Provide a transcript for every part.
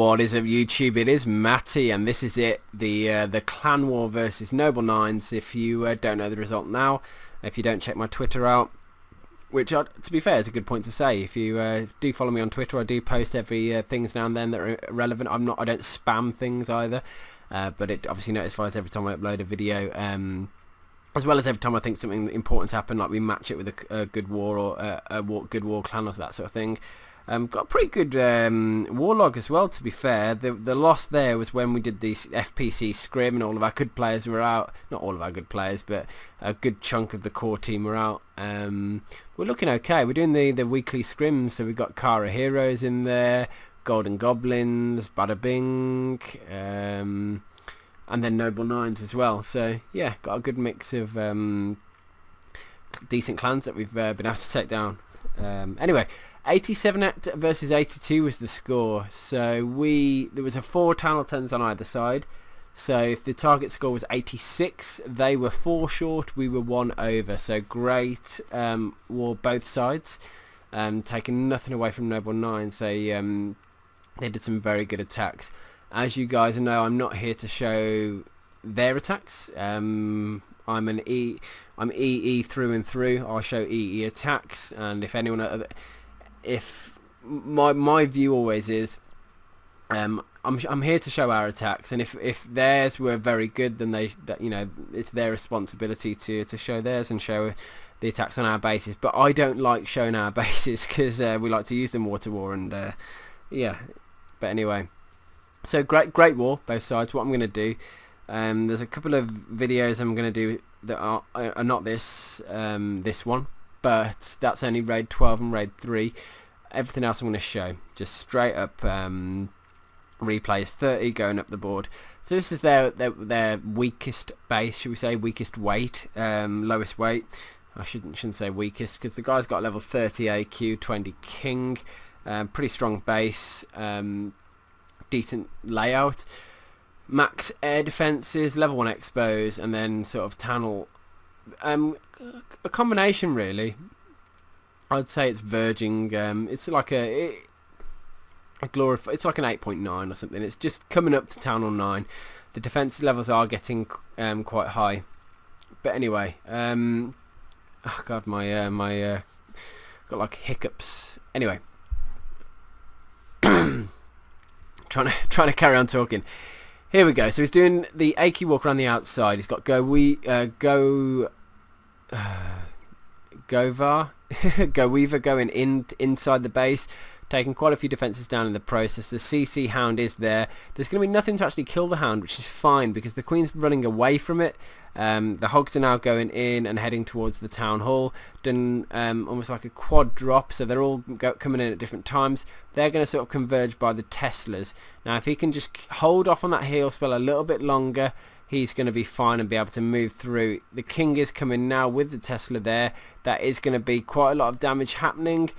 What is up, YouTube? It is Matty, and this is it, the clan war versus Noble Nines. If you don't know the result now, if you don't check my Twitter out, which to be fair is a good point to say. If you do follow me on Twitter, I do post every things now and then that are relevant. I don't spam things either, but it obviously notifies every time I upload a video, as well as every time I think something important's happened, like we match it with a good war or good war clan or that sort of thing. Got a pretty good war log as well, to be fair. The loss there was when we did the FPC scrim and all of our good players were out. Not all of our good players, but a good chunk of the core team were out. We're looking okay. We're doing the weekly scrims, so we've got Kara Heroes in there, Golden Goblins, Bada Bing, and then Noble Nines as well. So yeah, got a good mix of decent clans that we've been able to take down. Anyway, 87 versus 82 was the score. So there was a 4 town hall 10s on either side. So if the target score was 86, they were 4 short, we were 1 over. So great war both sides, taking nothing away from Noble Nines. They did some very good attacks. As you guys know, I'm not here to show their attacks. I'm EE through and through. I'll show EE attacks, and if anyone, if my view always is, I'm here to show our attacks, and if theirs were very good, then it's their responsibility to show theirs and show the attacks on our bases. But I don't like showing our bases because we like to use them war to war, and yeah. But anyway, so great war both sides. What I'm going to do, there's a couple of videos I'm going to do that are not this one, but that's only raid 12 and raid 3. Everything else I'm going to show just straight up replays 30 going up the board. So this is their weakest base, should we say, weakest weight, lowest weight. I shouldn't say weakest, because the guy's got level 30 AQ, 20 king, pretty strong base, decent layout, max air defenses, level 1 expos, and then sort of tunnel, a combination really. I'd say it's verging. It's like a glorified. It's like an 8.9 or something. It's just coming up to Town Hall 9. The defense levels are getting quite high. But anyway, oh god, my got like hiccups. Anyway, trying to carry on talking. Here we go. So he's doing the Aki walk around the outside. He's got Govar, Go Weaver going inside the base, taking quite a few defences down in the process. The CC Hound is there. There's going to be nothing to actually kill the Hound, which is fine because the Queen's running away from it. The Hogs are now going in and heading towards the Town Hall. Done almost like a quad drop, so they're all coming in at different times. They're going to sort of converge by the Teslas. Now if he can just hold off on that heal spell a little bit longer, he's going to be fine and be able to move through. The King is coming now with the Tesla there. That is going to be quite a lot of damage happening.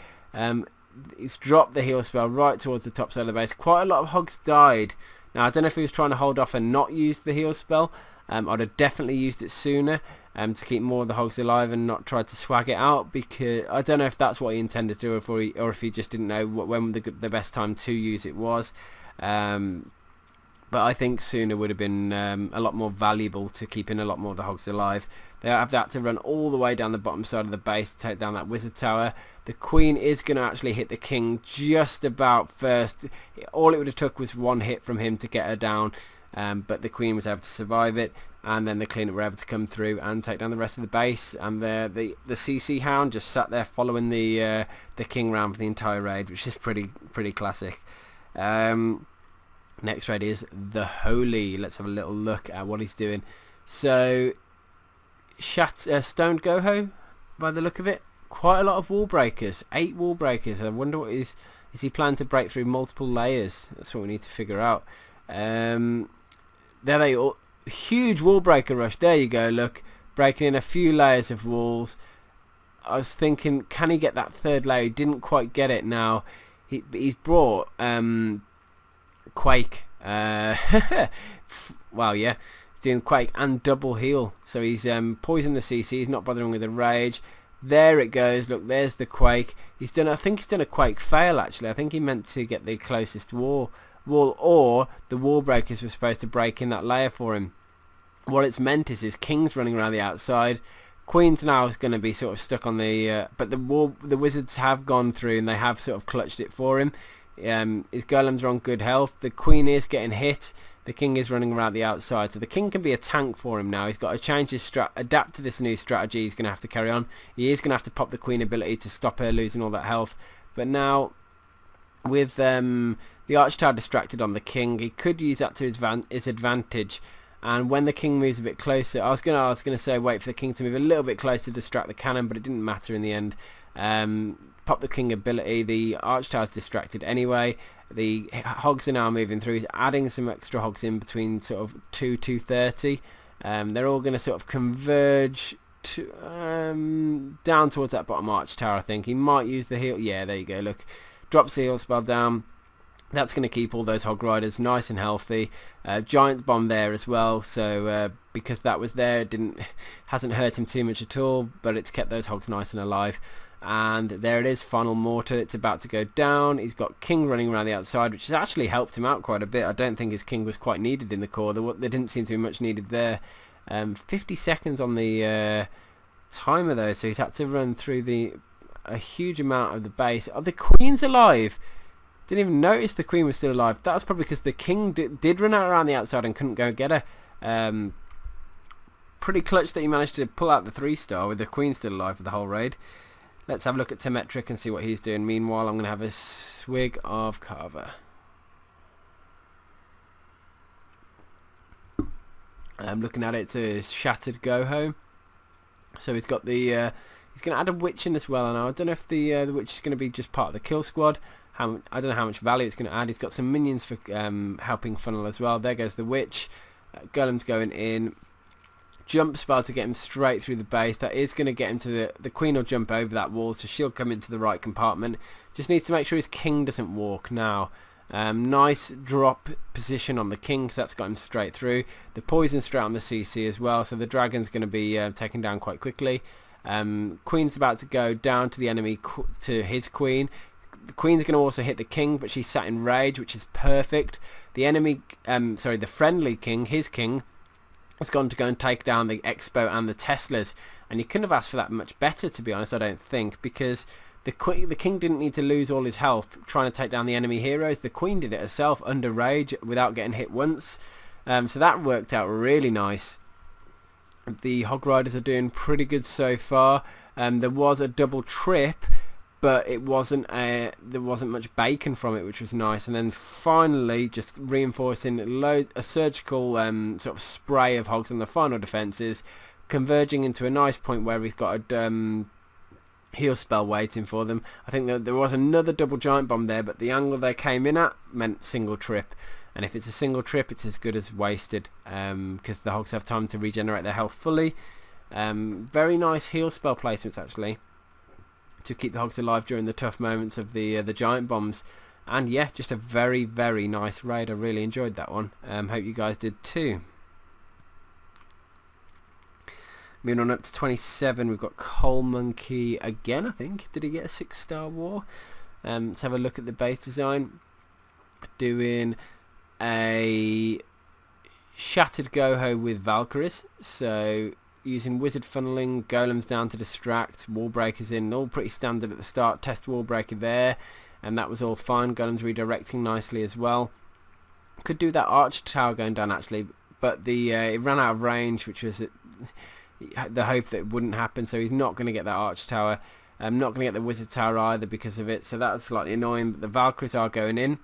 He's dropped the heal spell right towards the top side of the base. Quite a lot of Hogs died. Now I don't know if he was trying to hold off and not use the heal spell. I'd have definitely used it sooner to keep more of the Hogs alive and not tried to swag it out, because I don't know if that's what he intended to do, or if he just didn't know when the best time to use it was. But I think sooner would have been a lot more valuable to keeping a lot more of the Hogs alive. They have to run all the way down the bottom side of the base to take down that Wizard Tower. The Queen is going to actually hit the King just about first. All it would have took was one hit from him to get her down, but the Queen was able to survive it, and then the Cleanup were able to come through and take down the rest of the base. And the CC Hound just sat there following the King round for the entire raid, which is pretty classic. Next raid is the Holy. Let's have a little look at what he's doing. So, Stoned Goho, by the look of it. Quite a lot of wall breakers. 8 wall breakers. I wonder what is he planning to break through multiple layers? That's what we need to figure out. There they all. Huge wall breaker rush. There you go, look. Breaking in a few layers of walls. I was thinking, can he get that third layer? He didn't quite get it now. He's brought... Quake, wow, yeah, he's doing Quake and double heal, so he's poisoned the CC. He's not bothering with the rage. There it goes. Look, there's the Quake. He's done. I think he's done a Quake fail actually. I think he meant to get the closest war wall, or the wall breakers were supposed to break in that layer for him. What it's meant is his king's running around the outside. Queen's now is going to be sort of stuck on the... but the wizards have gone through and they have sort of clutched it for him. His golems are on good health. The queen is getting hit. The king is running around the outside. So the king can be a tank for him now. He's got to change his adapt to this new strategy. He's going to have to carry on. He is going to have to pop the queen ability to stop her losing all that health. But now, with the archtower distracted on the king, he could use that to his advantage. And when the king moves a bit closer, I was gonna say wait for the king to move a little bit closer to distract the cannon, but it didn't matter in the end. Pop the king ability, the archtower's distracted anyway. The hogs are now moving through. He's adding some extra hogs in between sort of 2:30. They're all going to sort of converge to down towards that bottom archtower. I think he might use the heal. Yeah, there you go. Look, drops the heal spell down. That's going to keep all those hog riders nice and healthy. Giant bomb there as well, so because that was there, hasn't hurt him too much at all, but it's kept those hogs nice and alive. And there it is, final mortar. It's about to go down. He's got king running around the outside, which has actually helped him out quite a bit. I don't think his king was quite needed in the core. There didn't seem to be much needed there. 50 seconds on the timer though, so he's had to run through a huge amount of the base. Oh, the queen's alive. Didn't even notice the queen was still alive. That was probably because the king did run out around the outside and couldn't go get her. Pretty clutch that he managed to pull out the 3-star with the queen still alive for the whole raid. Let's have a look at Temetric and see what he's doing. Meanwhile, I'm going to have a swig of Carver. I'm looking at it. It's a Shattered Go-Home. So he's got the... he's going to add a witch in as well. And I don't know if the witch is going to be just part of the kill squad. I don't know how much value it's going to add. He's got some minions for helping funnel as well. There goes the witch. Golem's going in. Jump spell to get him straight through the base. That is going to get him to the queen will jump over that wall, so she'll come into the right compartment. Just needs to make sure his king doesn't walk now. Nice drop position on the king, because that's got him straight through. The poison straight on the CC as well, so the dragon's going to be taken down quite quickly. Queen's about to go down to the enemy, to his queen. The queen's going to also hit the king, but she's sat in rage, which is perfect. The enemy, the friendly king, his king, has gone to go and take down the Expo and the Teslas, and you couldn't have asked for that much better, to be honest, I don't think, because the king didn't need to lose all his health trying to take down the enemy heroes. The queen did it herself under rage without getting hit once, so that worked out really nice. The hog riders are doing pretty good so far. There was a double trip, but it wasn't there wasn't much bacon from it, which was nice. And then finally, just reinforcing a surgical sort of spray of hogs on the final defences, converging into a nice point where he's got a heal spell waiting for them. I think that there was another double giant bomb there, but the angle they came in at meant single trip. And if it's a single trip, it's as good as wasted, because the hogs have time to regenerate their health fully. Very nice heal spell placements actually, to keep the hogs alive during the tough moments of the giant bombs. And yeah, just a very, very nice raid. I really enjoyed that one. Hope you guys did too. Moving on up to 27, we've got Coal Monkey again, I think. Did he get a 6-star war? Let's have a look at the base design. Doing a Shattered Goho with Valkyries. So using wizard funneling, golems down to distract, wall breakers in, all pretty standard at the start. Test wall breaker there, and that was all fine. Golems redirecting nicely as well. Could do that arch tower going down actually, but it ran out of range, which was the hope that it wouldn't happen. So he's not going to get that arch tower. Not going to get the wizard tower either because of it. So that's slightly annoying. But the Valkyries are going in.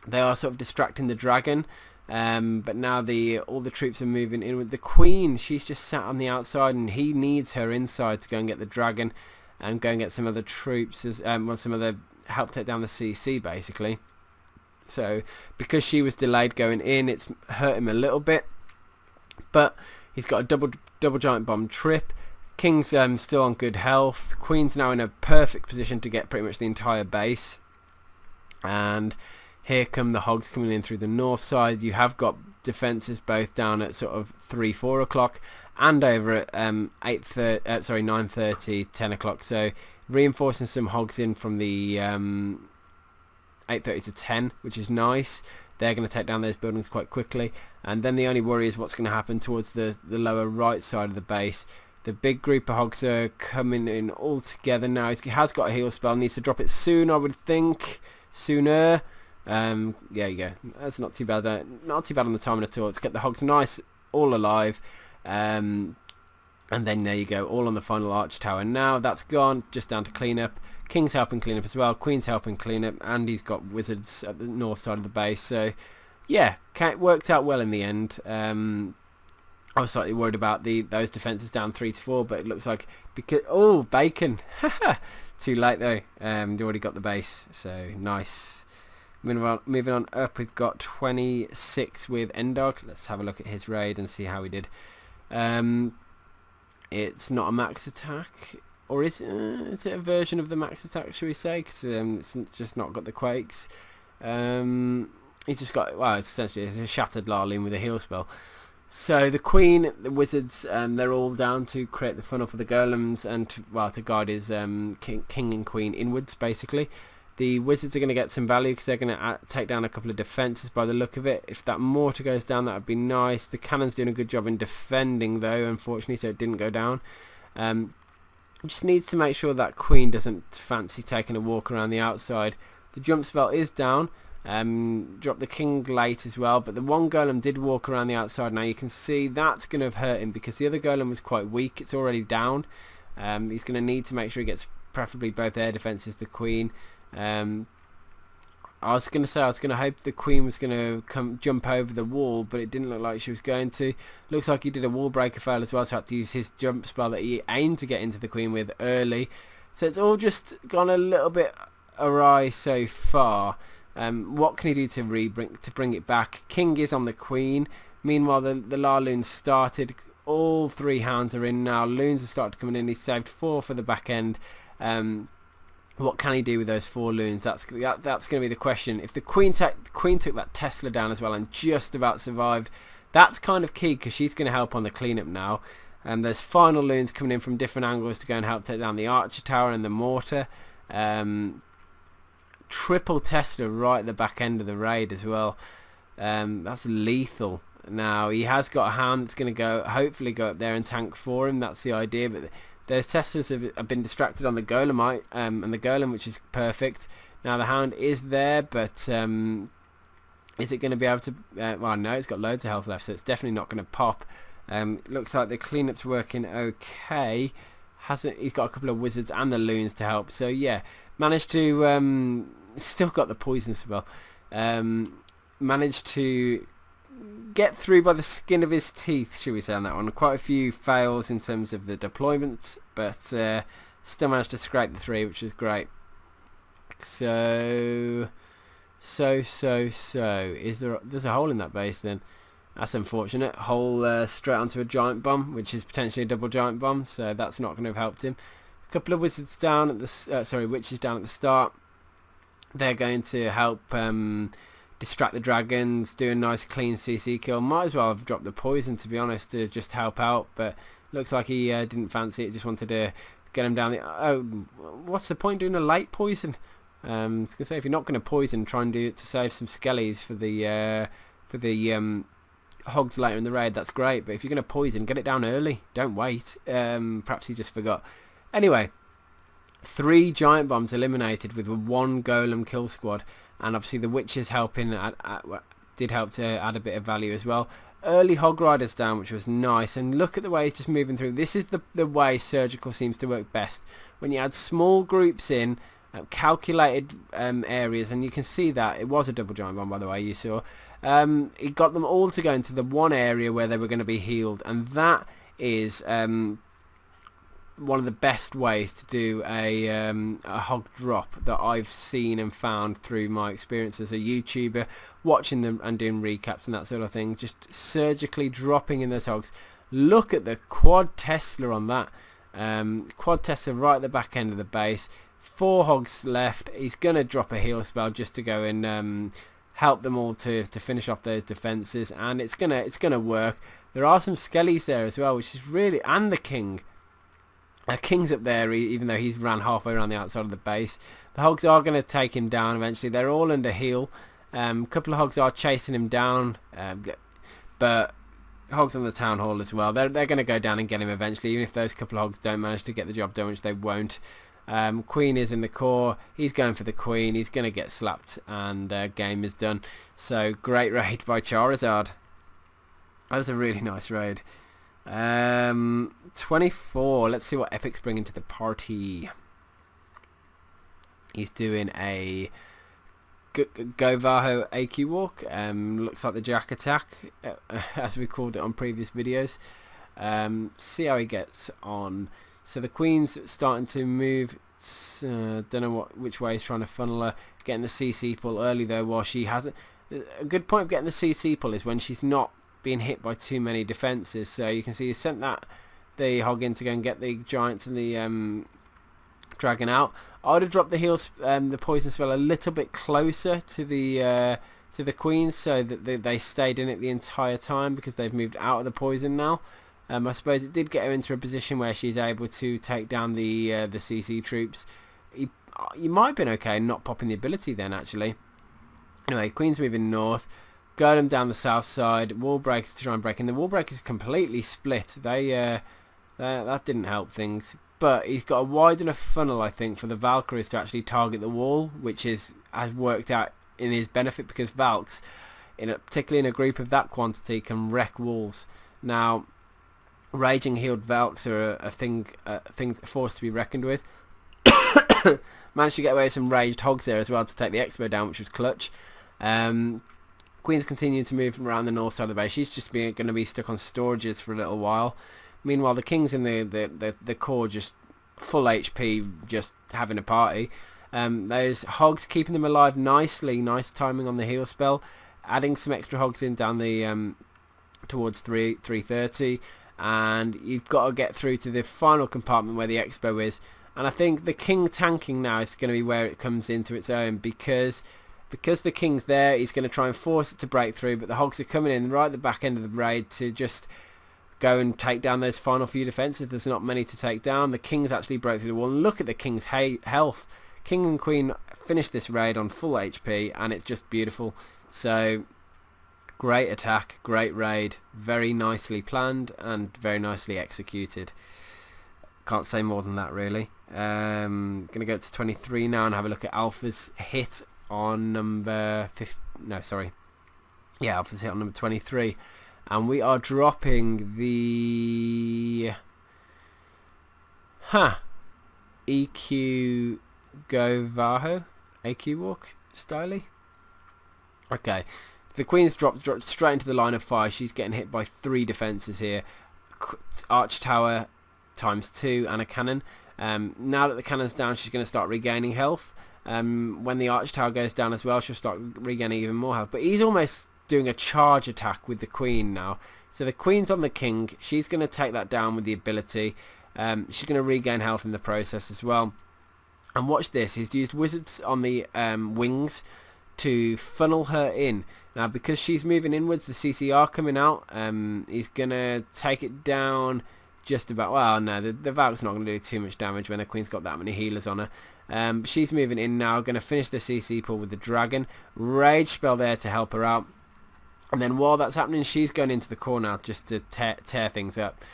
They are sort of distracting the dragon. But now all the troops are moving in with the queen. She's just sat on the outside, and he needs her inside to go and get the dragon and go and get some other troops, some other help take down the CC basically. So because she was delayed going in, it's hurt him a little bit, but he's got a double giant bomb trip. King's still on good health. Queen's now in a perfect position to get pretty much the entire base, and here come the hogs coming in through the north side. You have got defences both down at sort of 3-4 o'clock and over at 9:30, 10 o'clock. So reinforcing some hogs in from the 8:30 to 10, which is nice. They're going to take down those buildings quite quickly. And then the only worry is what's going to happen towards the lower right side of the base. The big group of hogs are coming in all together now. He has got a heal spell. Needs to drop it soon, I would think. Sooner. Yeah, you go. That's not too bad. Not too bad on the timing at all. Let's get the hogs nice, all alive. And then there you go, all on the final arch tower. Now that's gone, just down to clean up. King's helping clean up as well. Queen's helping clean up. And he's got wizards at the north side of the base. So, yeah, it worked out well in the end. I was slightly worried about those defences down 3 to 4, but it looks like because bacon, too late though. They already got the base, so nice. Moving on up, we've got 26 with Endog. Let's have a look at his raid and see how he did. It's not a max attack, or is it a version of the max attack? Should we say? Because it's just not got the quakes. He's just got it's essentially a shattered Larloon with a heal spell. So the Queen, the Wizards, they're all down to create the funnel for the Golems and to guide his King and Queen inwards, basically. The Wizards are going to get some value because they're going to take down a couple of defences by the look of it. If that mortar goes down, that would be nice. The Cannon's doing a good job in defending, though, unfortunately, so it didn't go down. Just needs to make sure that Queen doesn't fancy taking a walk around the outside. The jump spell is down. Dropped the King late as well, but the one Golem did walk around the outside. Now you can see that's going to have hurt him because the other Golem was quite weak. It's already down. He's going to need to make sure he gets preferably both air defences, the Queen. I was going to hope the Queen was going to jump over the wall, but it didn't look like she was going to. Looks like he did a wall breaker fail as well, so had to use his jump spell that he aimed to get into the Queen with early. So it's all just gone a little bit awry so far. What can he do to bring it back? King is on the Queen. Meanwhile, the Larloons started. All 3 hounds are in now. Loons have started coming in. He saved 4 for the back end. What can he do with those 4 loons? That's going to be the question. If the Queen took that Tesla down as well and just about survived, that's kind of key because she's going to help on the cleanup now. There's final loons coming in from different angles to go and help take down the Archer Tower and the mortar. Triple Tesla right at the back end of the raid as well. That's lethal. Now he has got a hound that's going to hopefully go up there and tank for him. That's the idea. But those Teslas have been distracted on the Golemite and the Golem, which is perfect. Now the hound is there, but is it going to be able to? Well, no, it's got loads of health left, so it's definitely not going to pop. Looks like the cleanup's working okay. He's got a couple of wizards and the loons to help. So yeah, managed to still got the poison spell. Managed to get through by the skin of his teeth, should we say, on that one. Quite a few fails in terms of the deployment, but still managed to scrape the 3, which is great. So is there's a hole in that base then? That's unfortunate. Hole straight onto a giant bomb, which is potentially a double giant bomb, so that's not going to have helped him. A couple of wizards down at the witches down at the start. They're going to help distract the dragons, do a nice clean CC kill. Might as well have dropped the poison, to be honest, to just help out, but looks like he didn't fancy it. Just wanted to get him down the... Oh, what's the point doing a late poison? I was going to say, if you're not going to poison, try and do it to save some skellies for the hogs later in the raid. That's great, but if you're going to poison, get it down early. Don't wait. Perhaps he just forgot. Anyway, 3 giant bombs eliminated with 1 golem kill squad, and obviously the witches helping did help to add a bit of value as well. Early hog riders down, which was nice, and look at the way he's just moving through. This is the way surgical seems to work best, when you add small groups in calculated areas, and you can see that it was a double giant bomb, by the way, you saw. He got them all to go into the one area where they were going to be healed, and that is one of the best ways to do a hog drop that I've seen and found through my experience as a YouTuber, watching them and doing recaps and that sort of thing. Just surgically dropping in those hogs. Look at the quad Tesla on that. Quad Tesla right at the back end of the base. 4 hogs left. He's going to drop a heal spell just to go and help them all to finish off those defences, and it's gonna work. There are some skellies there as well, which is really, and the king. King's up there, even though he's ran halfway around the outside of the base. The hogs are going to take him down eventually. They're all under heal. A couple of hogs are chasing him down, but hogs on the town hall as well. They're going to go down and get him eventually, even if those couple of hogs don't manage to get the job done, which they won't. Queen is in the core. He's going for the queen. He's going to get slapped, and game is done. So great raid by Charizard. That was a really nice raid. 24. Let's see what Epic's bringing to the party. He's doing a Govaho AQ walk. Looks like the Jack attack, as we called it on previous videos. See how he gets on. So the queen's starting to move. Don't know which way he's trying to funnel her. Getting the CC pull early though, while she hasn't. A good point of getting the CC pull is when she's not being hit by too many defences. So you can see he sent the hog in to go and get the giants and the dragon out. I would have dropped the heals, the poison spell a little bit closer to the queen, so that they stayed in it the entire time, because they've moved out of the poison now. I suppose it did get her into a position where she's able to take down the CC troops. You might have been okay not popping the ability then, actually. Anyway, queen's moving north. Golem down the south side. Wall breakers to try and break in. The wall breakers completely split. That didn't help things. But he's got a wide enough funnel, I think, for the Valkyries to actually target the wall, which has worked out in his benefit, because Valks, particularly in a group of that quantity, can wreck walls. Now, raging healed Valks are a force to be reckoned with. Managed to get away with some raged hogs there as well to take the Expo down, which was clutch. Queen's continuing to move around the north side of the base. She's just going to be stuck on storages for a little while. Meanwhile, the King's in the core, just full HP, just having a party. Those hogs keeping them alive nicely. Nice timing on the heal spell. Adding some extra hogs in down the towards 330. And you've got to get through to the final compartment where the Expo is. And I think the King tanking now is going to be where it comes into its own, because the King's there, he's going to try and force it to break through, but the hogs are coming in right at the back end of the raid to just go and take down those final few defences. There's not many to take down. The King's actually broke through the wall, and look at the King's health. King and Queen finished this raid on full HP, and it's just beautiful. So great attack, great raid, very nicely planned and very nicely executed. Can't say more than that, really. Gonna go to 23 now and have a look at Alpha's hit on number Alpha's hit on number 23, and we are dropping the EQ Govaho AQ walk styly. Okay, the Queen's dropped straight into the line of fire. She's getting hit by 3 defences here. Arch Tower ×2 and a cannon. Now that the cannon's down, she's going to start regaining health. When the Arch Tower goes down as well, she'll start regaining even more health. But he's almost doing a charge attack with the Queen now. So the Queen's on the King. She's going to take that down with the ability. She's going to regain health in the process as well. And watch this. He's used Wizards on the wings to funnel her in. Now, because she's moving inwards, the CCR coming out, he's going to take it down just about. Well, no, the Valk's not going to do too much damage when the Queen's got that many healers on her. She's moving in now, going to finish the CC pull with the dragon. Rage spell there to help her out. And then while that's happening, she's going into the core now just to tear things up.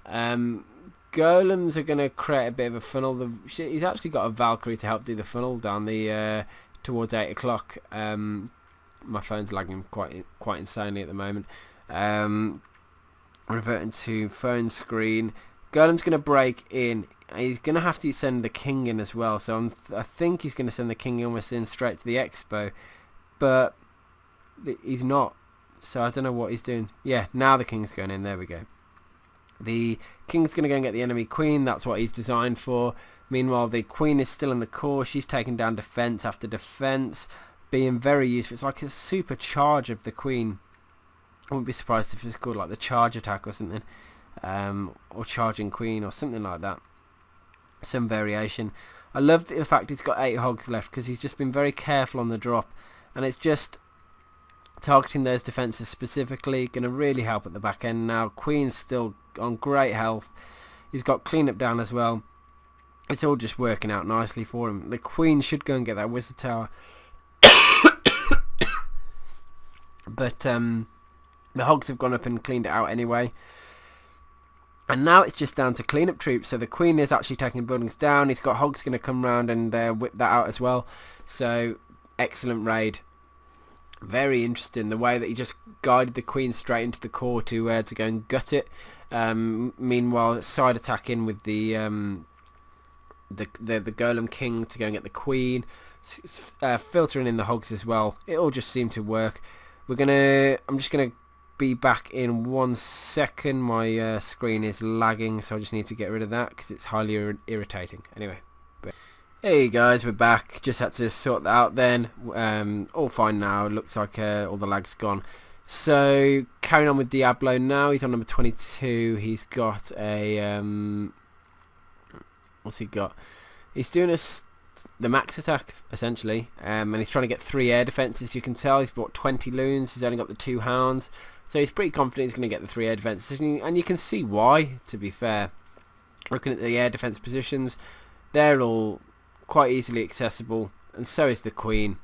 Golems are going to create a bit of a funnel. He's actually got a Valkyrie to help do the funnel down the towards 8 o'clock. My phone's lagging quite insanely at the moment. Reverting to phone screen. Golem's going to break in. He's going to have to send the King in as well. So I think he's going to send the King almost in straight to the Expo. But he's not. So I don't know what he's doing. Yeah, now the King's going in. There we go. The King's going to go and get the enemy Queen. That's what he's designed for. Meanwhile, the Queen is still in the core. She's taking down defense after defense, being very useful. It's like a super charge of the Queen. I wouldn't be surprised if it's called like the charge attack or something, or charging Queen or something like that. Some variation. I love the fact he's got 8 hogs left, because he's just been very careful on the drop, and it's just targeting those defences specifically. Going to really help at the back end now. Queen's still on great health. He's got cleanup down as well. It's all just working out nicely for him. The queen should go and get that wizard tower. But the hogs have gone up and cleaned it out anyway. And now it's just down to cleanup troops. So the queen is actually taking buildings down. He's got hogs going to come round and whip that out as well. So excellent raid. Very interesting the way that he just guided the queen straight into the core to go and gut it. Meanwhile, side attacking with the golem king to go and get the queen, filtering in the hogs as well. It all just seemed to work. I'm just gonna be back in 1 second. My screen is lagging, so I just need to get rid of that because it's highly irritating. Anyway, hey guys, we're back. Just had to sort that out then. All fine now. Looks like all the lag's gone. So carrying on with Diablo now. He's on number 22. He's got a what's he got? He's doing the max attack essentially, and he's trying to get 3 air defences. You can tell he's bought 20 loons. He's only got the 2 hounds, so he's pretty confident he's going to get the 3 air defences, and you can see why. To be fair, looking at the air defence positions, they're all quite easily accessible, and so is the queen.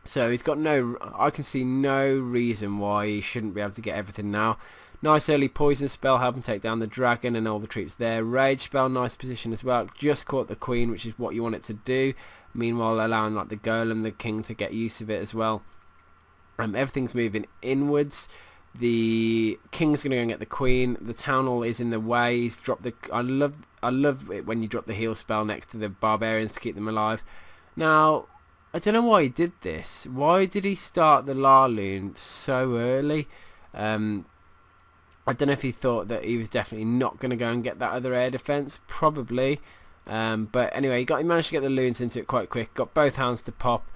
So he's got I can see no reason why he shouldn't be able to get everything now. Nice early poison spell, help him take down the dragon and all the troops there. Rage spell, nice position as well. Just caught the queen, which is what you want it to do. Meanwhile, allowing like the golem, the king to get use of it as well. Everything's moving inwards. The king's going to go and get the queen. The town hall is in the way. He's dropped the. I love it when you drop the heal spell next to the barbarians to keep them alive. Now, I don't know why he did this. Why did he start the Larloon so early? I don't know if he thought that he was definitely not going to go and get that other air defence. Probably. But anyway, he managed to get the loons into it quite quick. Got both hounds to pop.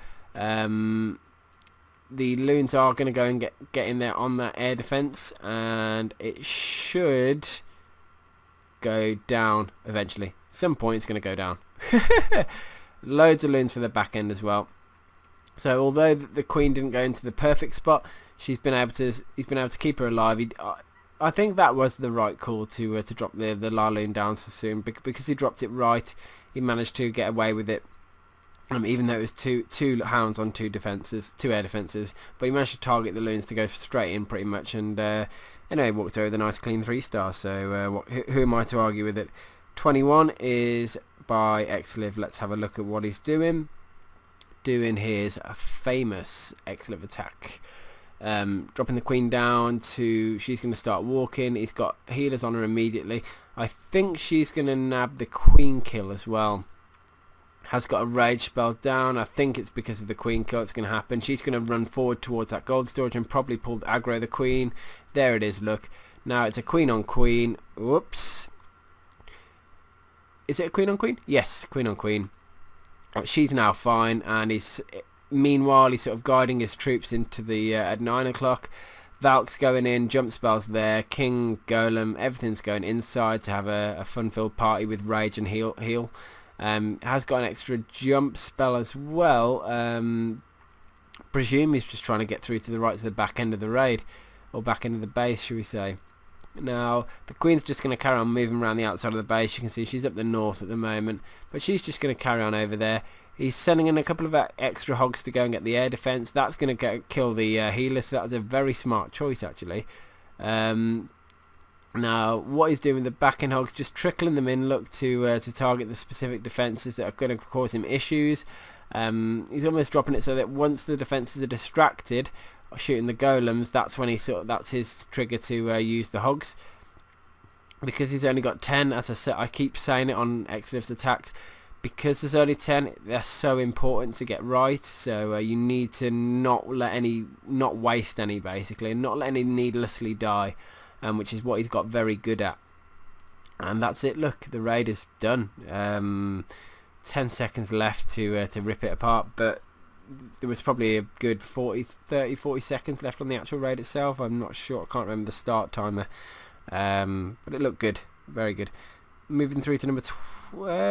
The loons are going to go and get in there on that air defence, and it should go down eventually. Some point it's going to go down. Loads of loons for the back end as well. So although the queen didn't go into the perfect spot, he's been able to keep her alive. I think that was the right call to drop the Larloon down so soon, because he dropped it right. He managed to get away with it. Even though it was two hounds on 2 air defences, but he managed to target the loons to go straight in pretty much, and anyway, walked away with a nice clean 3-star. So who am I to argue with it? 21 is by Xliv. Let's have a look at what he's doing. Doing his famous Xliv attack. Dropping the queen down she's going to start walking. He's got healers on her immediately. I think she's going to nab the queen kill as well. Has got a rage spell down. I think it's because of the queen kill it's going to happen. She's going to run forward towards that gold storage and probably aggro the queen. There it is, look. Now it's a queen on queen. Whoops. Is it a queen on queen? Yes, queen on queen. She's now fine, and meanwhile he's sort of guiding his troops into the at 9 o'clock. Valk's going in, jump spells there, king, golem, everything's going inside to have a fun-filled party with rage and heal. Has got an extra jump spell as well. Presume he's just trying to get through to the back end of the raid, or back end of the base, should we say. Now the queen's just going to carry on moving around the outside of the base. You can see she's up the north at the moment, but she's just going to carry on over there. He's sending in a couple of extra hogs to go and get the air defense. That's going to kill the healer, so that was a very smart choice actually. Now what he's doing with the back end hogs, just trickling them in, look to target the specific defences that are going to cause him issues. He's almost dropping it so that once the defences are distracted shooting the golems, that's when that's his trigger to use the hogs. Because he's only got 10, as I said, I keep saying it on Xliv's attacks, because there's only 10, they're so important to get right. So you need to not waste any, basically, and not let any needlessly die, which is what he's got very good at. And that's it. Look, the raid is done. 10 seconds left to rip it apart, but there was probably a good 40 seconds left on the actual raid itself. I'm not sure, I can't remember the start timer, but it looked good, very good. Moving through to number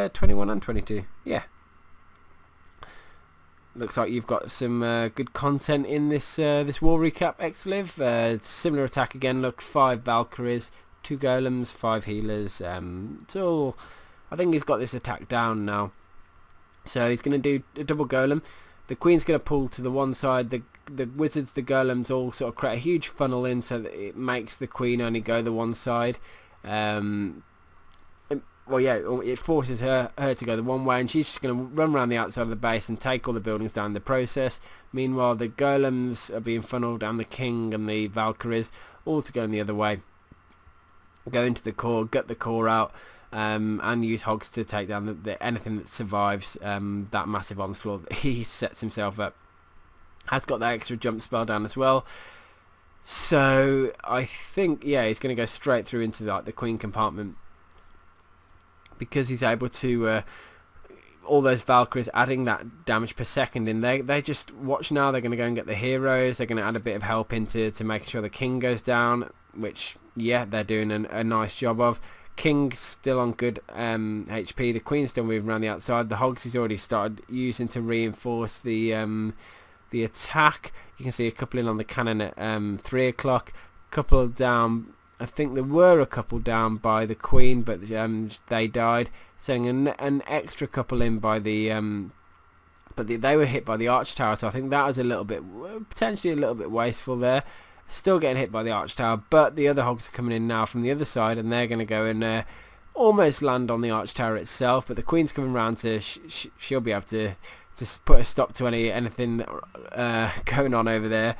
21 and 22. Yeah, looks like you've got some good content in this war recap, Xliv. Similar attack again. Look, 5 Valkyries, 2 golems, 5 healers. It's all, I think he's got this attack down now. So he's going to do a double golem. The queen's going to pull to the one side. The wizards, the golems all sort of create a huge funnel in, so that it makes the queen only go the one side. Well, yeah, it forces her to go the one way, and she's just going to run around the outside of the base and take all the buildings down in the process. Meanwhile, the golems are being funneled, and the king and the Valkyries all to go in the other way. Go into the core, gut the core out, and use hogs to take down anything that survives that massive onslaught that he sets himself up. Has got that extra jump spell down as well. So I think, yeah, he's going to go straight through into the queen compartment, because he's able to all those Valkyries adding that damage per second in. They just watch now. They're going to go and get the heroes. They're going to add a bit of help into making sure the king goes down, which, yeah, they're doing a nice job of. King's still on good HP. The queen's still moving around the outside. The hogs he's already started using to reinforce the attack. You can see a couple in on the cannon at 3 o'clock. Couple down. I think there were a couple down by the queen, but they died. Sending an extra couple in by the but they were hit by the arch tower. So I think that was a little bit, potentially a little bit wasteful there. Still getting hit by the arch tower, but the other hogs are coming in now from the other side, and they're going to go and almost land on the arch tower itself. But the queen's coming round to she'll be able to put a stop to anything going on over there.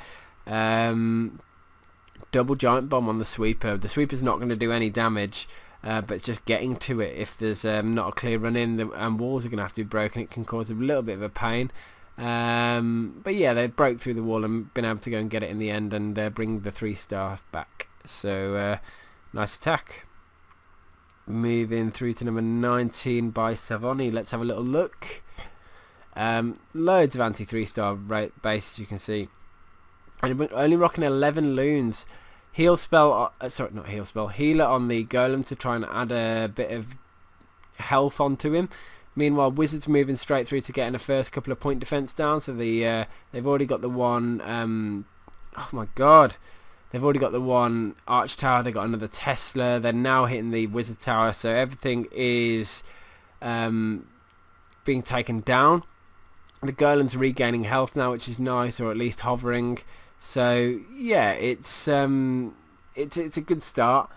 Double giant bomb on the sweeper. The sweeper's not going to do any damage, but it's just getting to it. If there's not a clear run in, and walls are going to have to be broken, it can cause a little bit of a pain. But yeah, they broke through the wall and been able to go and get it in the end, and bring the 3-star back. So nice attack. Moving through to number 19 by Savoni. Let's have a little look. Loads of anti 3-star base, as you can see, and only rocking 11 loons. Heal spell, sorry, not heal spell, healer on the golem to try and add a bit of health onto him. Meanwhile, wizards moving straight through to getting the first couple of point defense down. So they've already got the one. Oh my god, they've already got the one arch tower. They got another Tesla. They're now hitting the wizard tower. So everything is being taken down. The golem's regaining health now, which is nice, or at least hovering. So yeah, it's a good start.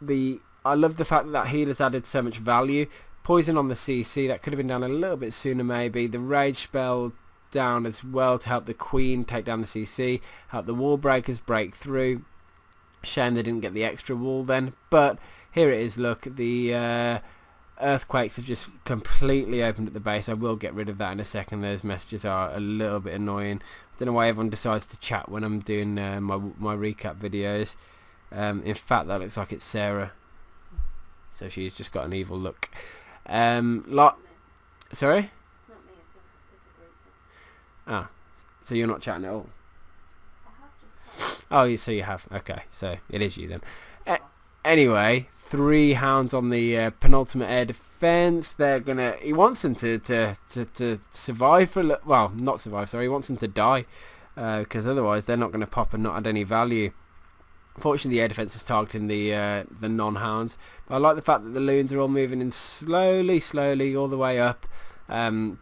I love the fact that healer's added so much value. Poison on the CC, that could have been done a little bit sooner maybe. The rage spell down as well to help the queen take down the CC, help the wall breakers break through. Shame they didn't get the extra wall then, but here it is. Look, the earthquakes have just completely opened at the base. I will get rid of that in a second. Those messages are a little bit annoying. I don't know why everyone decides to chat when I'm doing my recap videos. In fact, that looks like it's Sarah, so she's just got an evil look. Sorry? It's not me, it's a group thing. Ah, so you're not chatting at all? I have just Oh, so you have. Okay, so it is you then. Anyway, 3 hounds on the penultimate air defense. They're gonna. He wants them to survive for well, not survive. Sorry, he wants them to die, because otherwise they're not going to pop and not add any value. Fortunately, the air defense is targeting the non-hounds. But I like the fact that the loons are all moving in slowly all the way up. He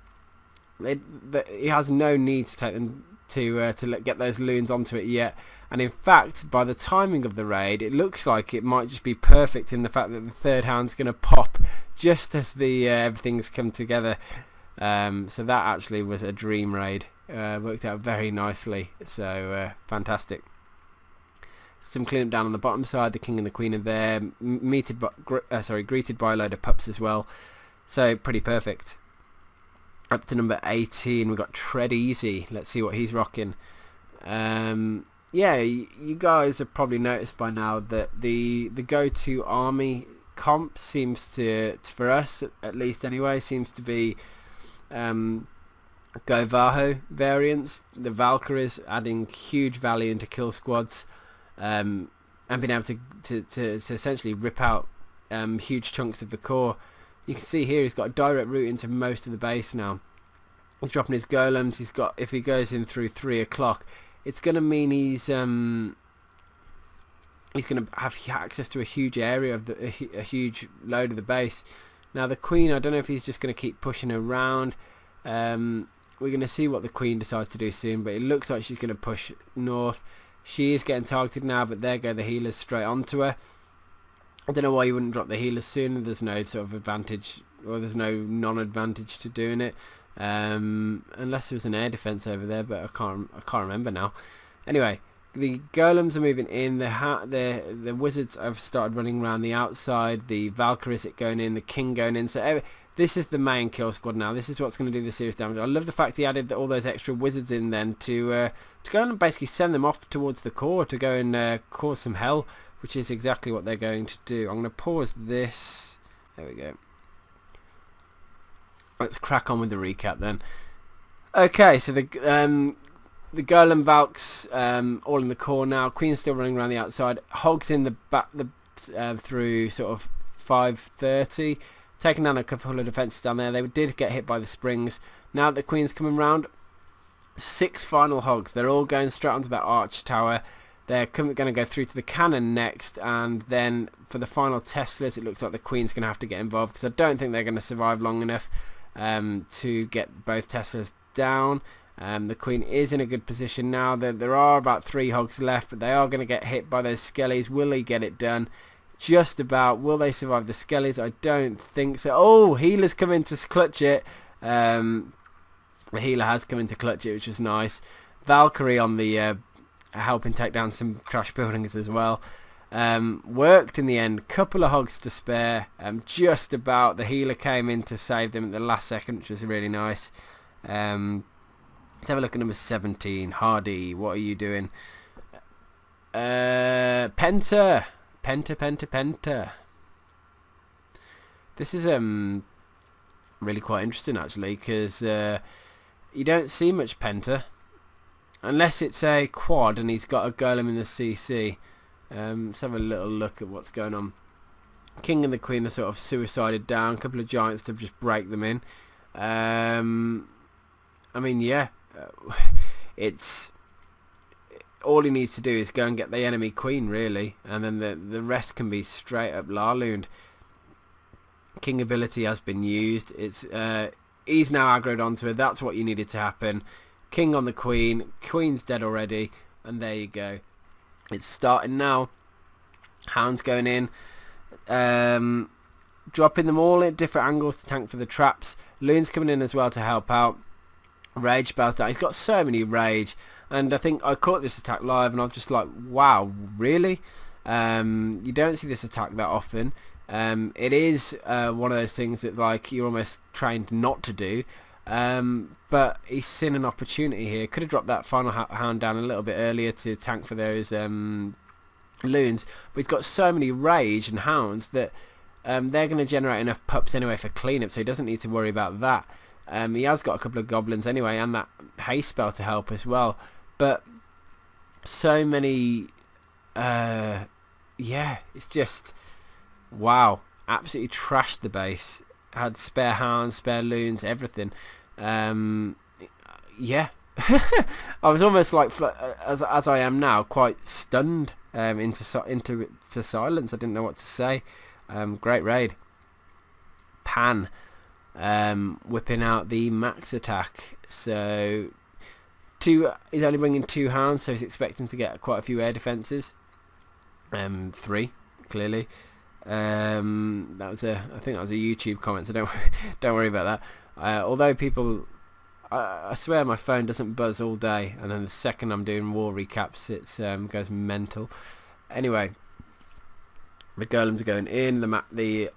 has no need to take them to get those loons onto it yet. And in fact, by the timing of the raid, it looks like it might just be perfect in the fact that the third hound's going to pop just as the everything's come together. So that actually was a dream raid. Worked out very nicely. So fantastic. Some cleanup down on the bottom side. The king and the queen are there, greeted by a load of pups as well. So pretty perfect. Up to number 18, we've got Tread Easy. Let's see what he's rocking. Yeah, you guys have probably noticed by now that the go-to army comp seems to, for us at least anyway, seems to be Go-Vaho variants. The Valkyries adding huge value into kill squads, and being able to essentially rip out huge chunks of the core. You can see here he's got a direct route into most of the base now. He's dropping his golems. He's got, if he goes in through 3 o'clock, it's going to mean he's going to have access to a huge area of a huge load of the base. Now the queen, I don't know if he's just going to keep pushing around. We're going to see what the queen decides to do soon, but it looks like she's going to push north. She is getting targeted now, but there go the healers straight onto her. I don't know why you wouldn't drop the healers sooner. There's no sort of advantage, or there's no non-advantage to doing it, unless there was an air defense over there, but I can't remember now. Anyway, the golems are moving in. The wizards have started running around the outside. The Valkyries going in. The king going in. So this is the main kill squad now. This is what's going to do the serious damage. I love the fact he added all those extra wizards in then to go and basically send them off towards the core to go and cause some hell, which is exactly what they're going to do. I'm going to pause this. There we go. Let's crack on with the recap then. Okay, so the Golem Valks all in the core now. Queen's still running around the outside. Hogs in the back through sort of 5:30. Taking down a couple of defences down there. They did get hit by the springs. Now that the Queen's coming round, 6 final hogs. They're all going straight onto that arch tower. They're going to go through to the cannon next, and then for the final Teslas, it looks like the Queen's going to have to get involved, because I don't think they're going to survive long enough to get both Teslas down. The Queen is in a good position now. There are about 3 hogs left, but they are going to get hit by those skellies. Will he get it done? Just about. Will they survive the skellies? I don't think so. Oh, healer's come in to clutch it. The healer has come in to clutch it, which is nice. Valkyrie on the helping take down some trash buildings as well. Worked in the end. Couple of hogs to spare. Just about. The healer came in to save them at the last second, which was really nice. Let's have a look at number 17. Hardy, what are you doing? Penta. This is really quite interesting actually, because you don't see much Penta unless it's a quad and he's got a golem in the CC. Let's have a little look at what's going on. King and the Queen are sort of suicided down. A couple of giants to just break them in. I mean, yeah, it's all he needs to do is go and get the enemy queen, really, and then the rest can be straight up Larlooned. King ability has been used. It's he's now aggroed onto her. That's what you needed to happen. King on the queen. Queen's dead already, and there you go. It's starting now. Hound's going in, dropping them all at different angles to tank for the traps. Loon's coming in as well to help out. Rage bows down. He's got so many rage. And I think I caught this attack live, and I was just like, wow, really? You don't see this attack that often. It is one of those things that like you're almost trained not to do. But he's seen an opportunity here. Could have dropped that final hound down a little bit earlier to tank for those loons. But he's got so many rage and hounds that they're going to generate enough pups anyway for cleanup, so he doesn't need to worry about that. He has got a couple of goblins anyway, and that haste spell to help as well. But so many, yeah, it's just, wow, absolutely trashed the base. Had spare hounds, spare loons, everything. Yeah, I was almost like, as I am now, quite stunned into silence. I didn't know what to say. Great raid. Pan. Whipping out the max attack. So he's only bringing 2 hounds, so he's expecting to get quite a few air defences. 3 clearly. I think that was a YouTube comment, so don't worry about that. Although people, I swear my phone doesn't buzz all day, and then the second I'm doing war recaps, it goes mental. Anyway, the golems are going in. The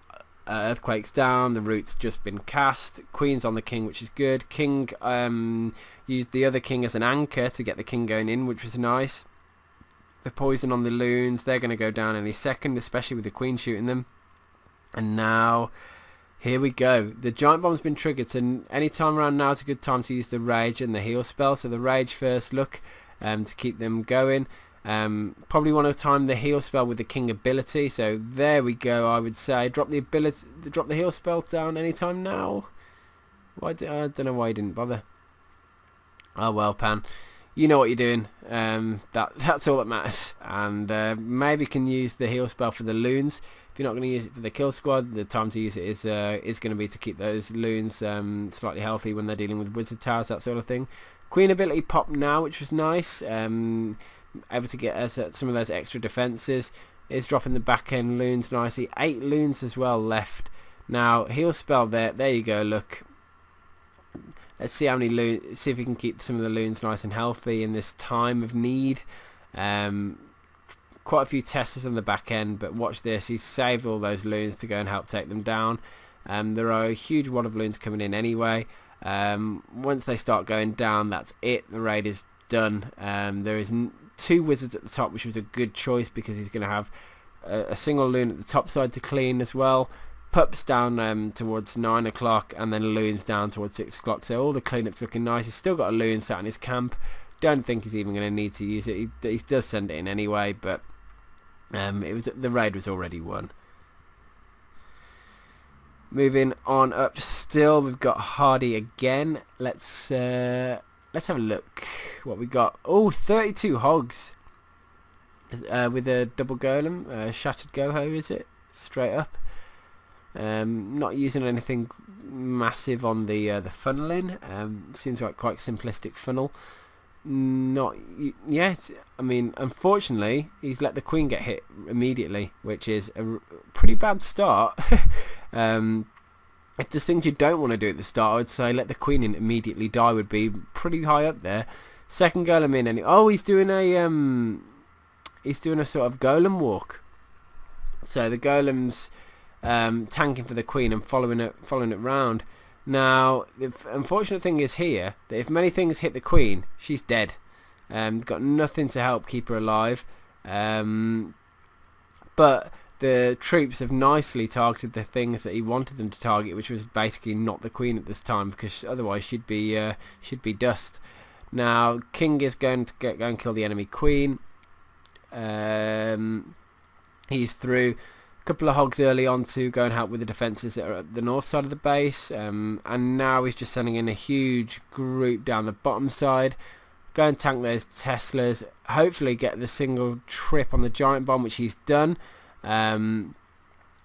earthquake's down. The root's just been cast. Queen's on the king, which is good. King used the other king as an anchor to get the king going in, which was nice. The poison on the loons, they're going to go down any second, especially with the queen shooting them. And now, here we go. The giant bomb's been triggered, so any time around now is a good time to use the rage and the heal spell. So the rage first look to keep them going. Probably want to time the heal spell with the king ability. So there we go. I would say drop the heal spell down anytime now. I don't know why he didn't bother. Oh well, Pan. you know what you're doing. That's all that matters. And maybe you can use the heal spell for the loons. If you're not going to use it for the kill squad, the time to use it is going to be to keep those loons slightly healthy when they're dealing with wizard towers, that sort of thing. Queen ability popped now, which was nice. Able to get us some of those extra defences. It's dropping the back end loons nicely. 8 loons as well left. Now heal spell there. There you go. Look. Let's see how many loons. See if we can keep some of the loons nice and healthy in this time of need. Quite a few testers on the back end, but watch this. He's saved all those loons to go and help take them down. There are a huge wad of loons coming in anyway. Once they start going down, that's it. The raid is done. There is 2 wizards at the top, which was a good choice because he's going to have a single loon at the top side to clean as well. Pups down towards 9 o'clock, and then loons down towards 6 o'clock. So all the cleanup's looking nice. He's still got a loon sat in his camp. Don't think he's even going to need to use it. He does send it in anyway, but the raid was already won. Moving on up still, we've got Hardy again. Let's have a look what we got. Oh, 32 hogs with a double golem, shattered goho, is it? Straight up. Not using anything massive on the funneling. Seems like quite simplistic funnel. I mean, unfortunately, he's let the queen get hit immediately, which is a pretty bad start. If there's things you don't want to do at the start, I would say let the queen in immediately die would be pretty high up there. Second golem in, and he's doing a sort of golem walk. So the golem's tanking for the queen and following it round. Now, the unfortunate thing is here that if many things hit the queen, she's dead. Got nothing to help keep her alive. But the troops have nicely targeted the things that he wanted them to target, which was basically not the queen at this time, because otherwise she'd be dust. Now, King is going to go and kill the enemy queen. He's through. Couple of hogs early on to go and help with the defences that are at the north side of the base, and now he's just sending in a huge group down the bottom side. Go and tank those Teslas, hopefully get the single trip on the giant bomb, which he's done, so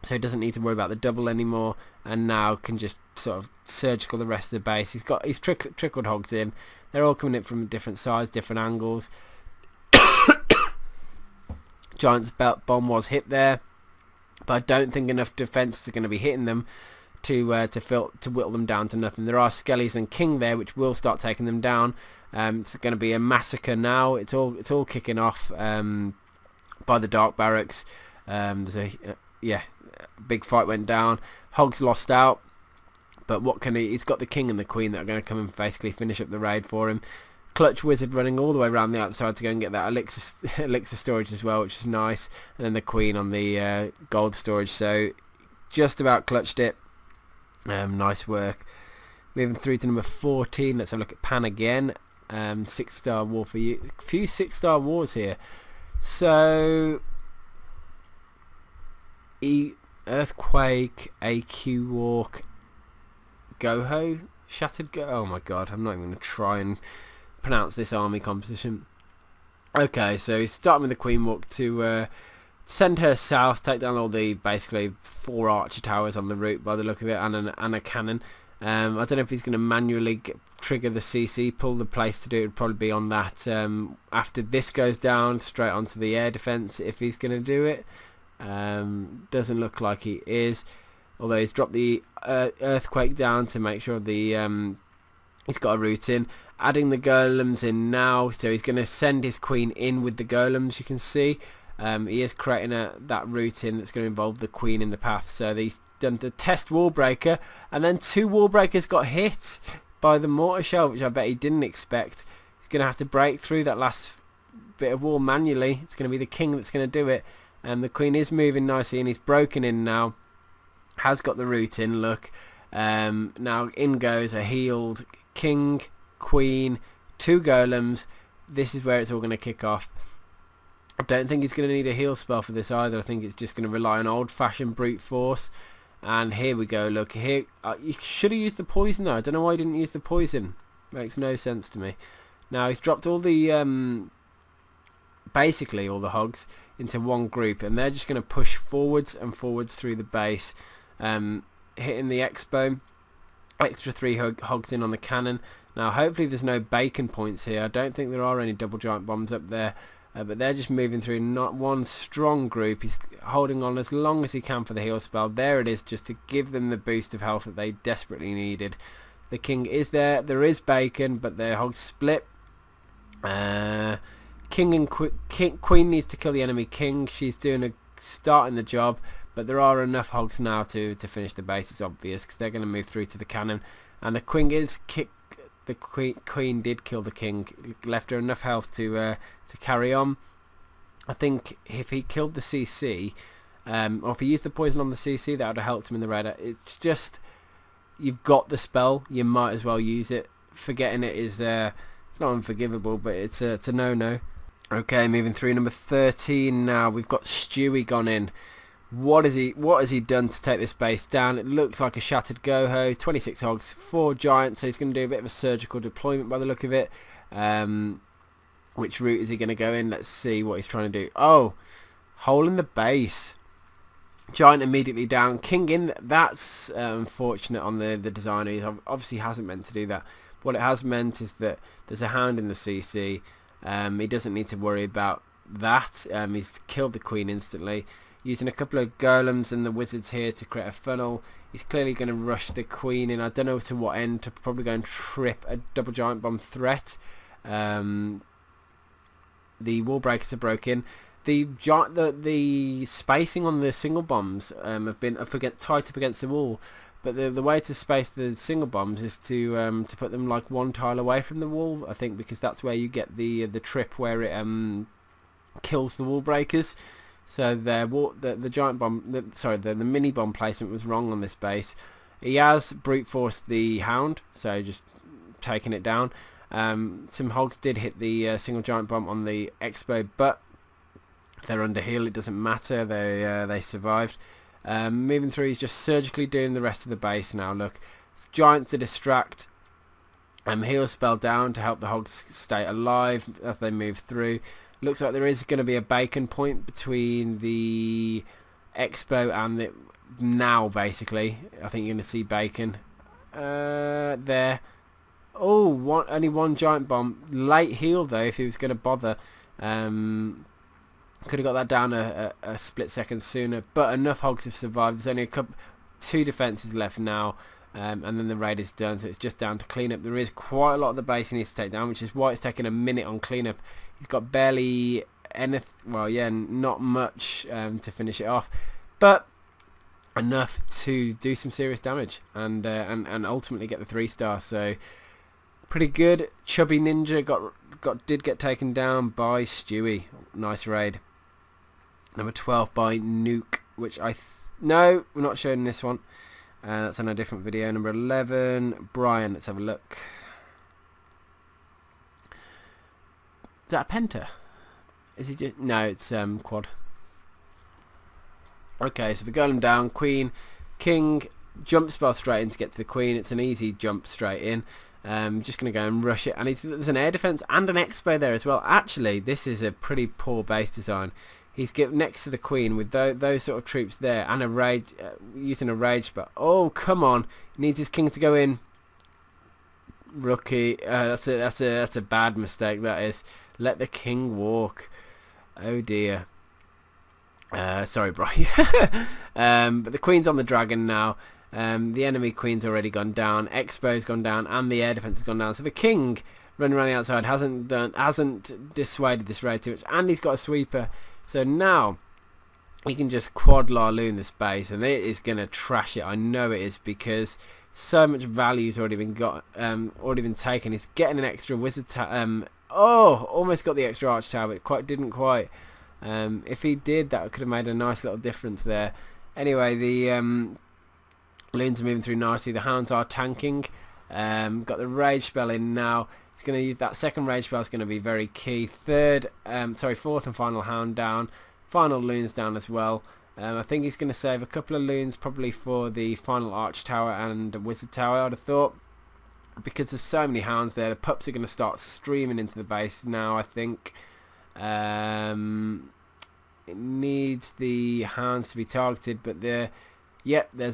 he doesn't need to worry about the double anymore, and now can just sort of surgical the rest of the base. He's trickled hogs in. They're all coming in from different sides, different angles. Giant's belt bomb was hit there, but I don't think enough defences are going to be hitting them to whittle them down to nothing. There are Skellies and King there, which will start taking them down. It's going to be a massacre now. It's all kicking off by the Dark Barracks. There's a big fight went down. Hogs lost out, but what can he's got the King and the Queen that are going to come and basically finish up the raid for him. Clutch Wizard running all the way around the outside to go and get that elixir storage as well, which is nice, and then the Queen on the gold storage, so just about clutched it. Nice work. Moving through to number 14, let's have a look at Pan again. 6-star war for you. A few 6-star wars here. So Earthquake, AQ Walk, Goho, Shattered Go. Oh my god, I'm not even going to try and pronounce this army composition. Okay, so he's starting with the Queen Walk to send her south, take down all the basically 4 archer towers on the route by the look of it, and a cannon. I don't know if he's going to manually trigger the CC, pull the place to do it. Would probably be on that after this goes down, straight onto the air defense if he's going to do it. Doesn't look like he is, although he's dropped the Earthquake down to make sure the he's got a route in. Adding the golems in now, so he's going to send his queen in with the golems. You can see he is creating that route in that's going to involve the queen in the path. So he's done the test wall breaker, and then 2 wall breakers got hit by the mortar shell, which I bet he didn't expect. He's going to have to break through that last bit of wall manually. It's going to be the King that's going to do it, and the queen is moving nicely, and he's broken in now. Has got the route in. Look, now in goes a healed King, Queen, 2 golems. This is where it's all going to kick off. I don't think he's going to need a heal spell for this either. I think it's just going to rely on old-fashioned brute force. And here we go. Look here. You should have used the poison though. I don't know why you didn't use the poison. Makes no sense to me. Now he's dropped all the basically all the hogs into one group, and they're just going to push forwards and forwards through the base, hitting the expo. Extra 3 hogs in on the cannon. Now hopefully there's no bacon points here. I don't think there are any double giant bombs up there, but they're just moving through not one strong group. He's holding on as long as he can for the heal spell. There it is, just to give them the boost of health that they desperately needed. The king is there. There is bacon, but their hogs split. King and queen needs to kill the enemy king. She's starting the job, but there are enough hogs now to finish the base. It's obvious because they're going to move through to the cannon, and the queen is kicked. The queen did kill the king, left her enough health to carry on. I think if he killed the CC, or if he used the poison on the CC, that would have helped him in the raid. It's just, you've got the spell, you might as well use it. Forgetting it is it's not unforgivable, but it's a no-no. Okay, moving through number 13 now. We've got Stewie gone in. What has he done to take this base down? It looks like a shattered Goho. 26 hogs, 4 giants, so he's going to do a bit of a surgical deployment by the look of it. Which route is he going to go in? Let's see what he's trying to do. Oh, hole in the base. Giant immediately down. King in. That's unfortunate on the designer. He obviously hasn't meant to do that. What it has meant is that there's a hound in the CC. He doesn't need to worry about that. He's killed the queen instantly. Using a couple of golems and the wizards here to create a funnel. He's clearly going to rush the queen in. I don't know to what end, to probably go and trip a double giant bomb threat. The wall breakers are broken. The spacing on the single bombs have been tight up against the wall. But the way to space the single bombs is to put them like one tile away from the wall. I think because that's where you get the trip where it kills the wall breakers. So the giant bomb, the mini bomb placement was wrong on this base. He has brute forced the hound, so just taking it down. Some hogs did hit the single giant bomb on the expo, but they're under heal. It doesn't matter. They survived. Moving through, he's just surgically doing the rest of the base now. Look, giants to distract. Heal spell down to help the hogs stay alive as they move through. Looks like there is going to be a bacon point between the expo and the now. Basically, I think you're going to see bacon there. Oh, only one giant bomb. Late heal though, if he was going to bother. Could have got that down a split second sooner, but enough hogs have survived. There's only 2 defences left now, and then the raid is done, so it's just down to cleanup. There is quite a lot of the base he needs to take down, which is why it's taking a minute on cleanup. He's got barely anything, well yeah, not much to finish it off, but enough to do some serious damage and ultimately get the 3-star. So pretty good. Chubby Ninja did get taken down by Stewie. Nice raid. Number 12 by Nuke, which no, we're not showing this one. That's on a different video. Number 11, Brian. Let's have a look. Is that a penta? Is he just... No, it's quad. Okay, so the golem down. Queen. King. Jump spell straight in to get to the queen. It's an easy jump straight in. Just going to go and rush it. And there's an air defense and an expo there as well. Actually, this is a pretty poor base design. He's next to the queen with those sort of troops there and a rage, using a rage. But oh, come on! He needs his king to go in. Rookie. That's a bad mistake. That is. Let the king walk. Oh dear. Sorry, bro. But the queen's on the dragon now. The enemy queen's already gone down. Expo's gone down, and the air defense has gone down. So the king running around the outside hasn't dissuaded this raid too much, and he's got a sweeper. So now he can just quad Larloon this base, and it is gonna trash it. I know it is, because so much value's already been taken. He's getting an extra wizard. Oh, almost got the extra arch tower, but didn't quite. If he did, that could have made a nice little difference there. Anyway, the loons are moving through nicely. The hounds are tanking. Got the rage spell in now. He's going to use that second rage spell. Is going to be very key. Fourth and final hound down. Final loons down as well. I think he's going to save a couple of loons probably for the final arch tower and wizard tower, I'd have thought. because there's so many hounds there, the pups are going to start streaming into the base now, I think. It needs the hounds to be targeted, but there's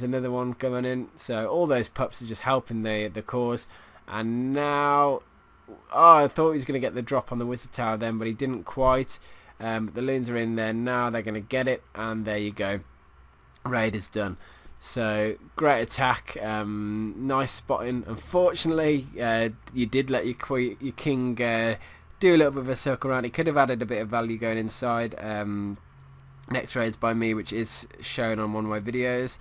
another one coming in. So all those pups are just helping the cause. And now, I thought he was going to get the drop on the wizard tower then, but he didn't quite. But the loons are in there now. They're going to get it, and there you go. Raid is done. So great attack, nice spotting. Unfortunately, you did let your king do a little bit of a circle around. He could have added a bit of value going inside. Next raid's by me, which is shown on one of my videos.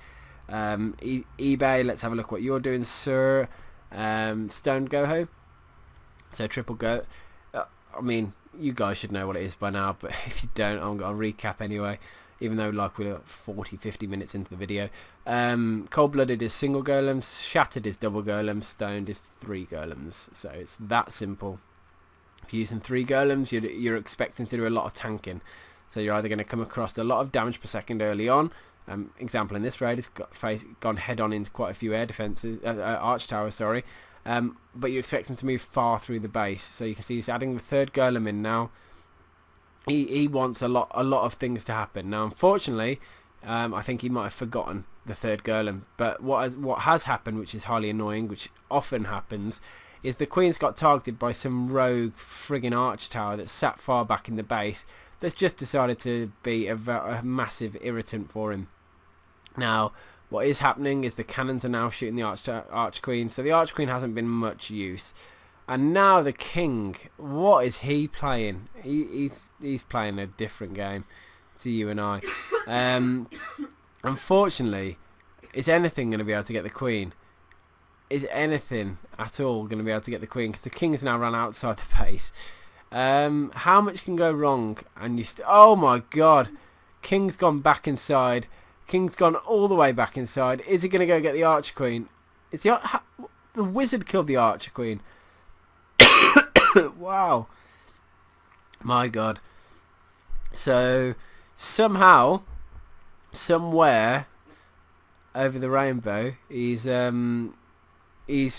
eBay, let's have a look what you're doing, sir. Stone Goho. So triple go. I mean, you guys should know what it is by now, but if you don't, I'll recap anyway. Even though like we're 40-50 minutes into the video. Cold-blooded is single golems, shattered is double golems, stoned is 3 golems. So it's that simple. If you're using 3 golems, you're expecting to do a lot of tanking. So you're either going to come across a lot of damage per second early on. Example in this raid, it's gone head on into quite a few air defenses, arch towers, sorry. But you're expecting to move far through the base. So you can see he's adding the 3rd golem in now. He wants a lot of things to happen. Now, unfortunately, I think he might have forgotten the 3rd golem. But what has happened, which is highly annoying, which often happens, is the queen's got targeted by some rogue friggin' arch tower that's sat far back in the base that's just decided to be a massive irritant for him. Now, what is happening is the cannons are now shooting the arch queen, so the arch queen hasn't been much use. And now the king, what is he playing? He's playing a different game to you and I. Unfortunately, is anything going to be able to get the queen? Is anything at all going to be able to get the queen? Because the king's now run outside the base. How much can go wrong? And oh my god, king's gone back inside. King's gone all the way back inside. Is he going to go get the archer queen? Is the wizard killed the archer queen? Wow, my god. So somehow, somewhere over the rainbow, he's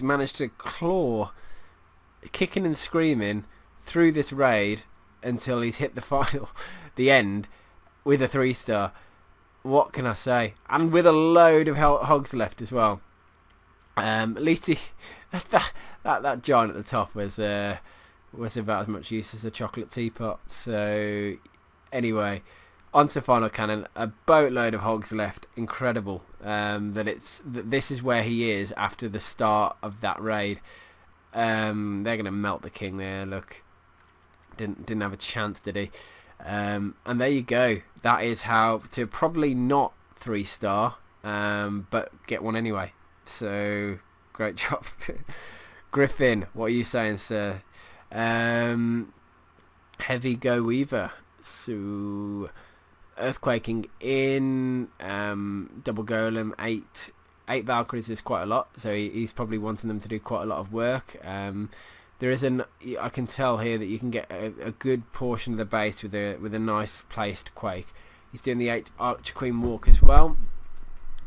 managed to claw, kicking and screaming through this raid until he's hit the end with a 3-star. What can I say? And with a load of hogs left as well. At least that giant at the top was about as much use as a chocolate teapot. So anyway, onto final cannon. A boatload of hogs left. Incredible. That this is where he is after the start of that raid. They're gonna melt the king there. Look, didn't have a chance, did he? And there you go. That is how to probably not 3-star, but get one anyway. So great job. Griffin, what are you saying, sir? Heavy go weaver. So earthquaking in, double golem, 8 Valkyries is quite a lot, so he's probably wanting them to do quite a lot of work. There is I can tell here that you can get a good portion of the base with a nice placed quake. He's doing the 8 Archer Queen walk as well,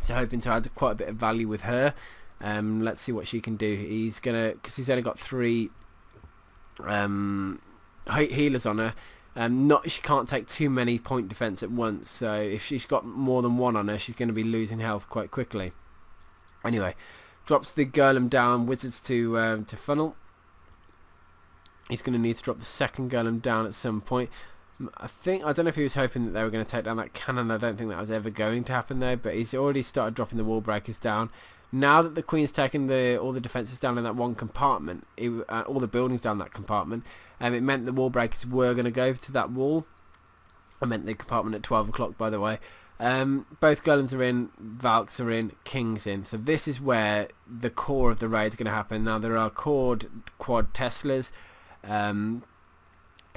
so hoping to add quite a bit of value with her. Let's see what she can do. Because he's only got 3 healers on her. She can't take too many point defense at once, so if she's got more than 1 on her, she's going to be losing health quite quickly. Anyway, drops the golem down, wizards to funnel. He's going to need to drop the 2nd golem down at some point. I don't know if he was hoping that they were going to take down that cannon. I don't think that was ever going to happen though, but he's already started dropping the wall breakers down. Now that the queen's taken all the defences down in that one compartment, all the buildings down that compartment, it meant the wall breakers were going to go to that wall. I meant the compartment at 12 o'clock, by the way. Both golems are in, Valks are in, King's in. So this is where the core of the raid is going to happen. Now there are quad Teslas.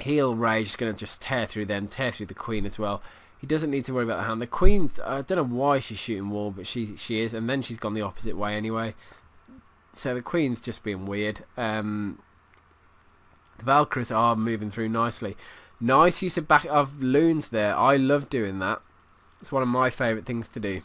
Heel Rage is going to just tear through them, tear through the queen as well. He doesn't need to worry about the hound. The queen's, I don't know why she's shooting wall, but she is, and then she's gone the opposite way anyway. So the queen's just being weird. The Valkyries are moving through nicely. Nice use of loons there. I love doing that. It's one of my favourite things to do.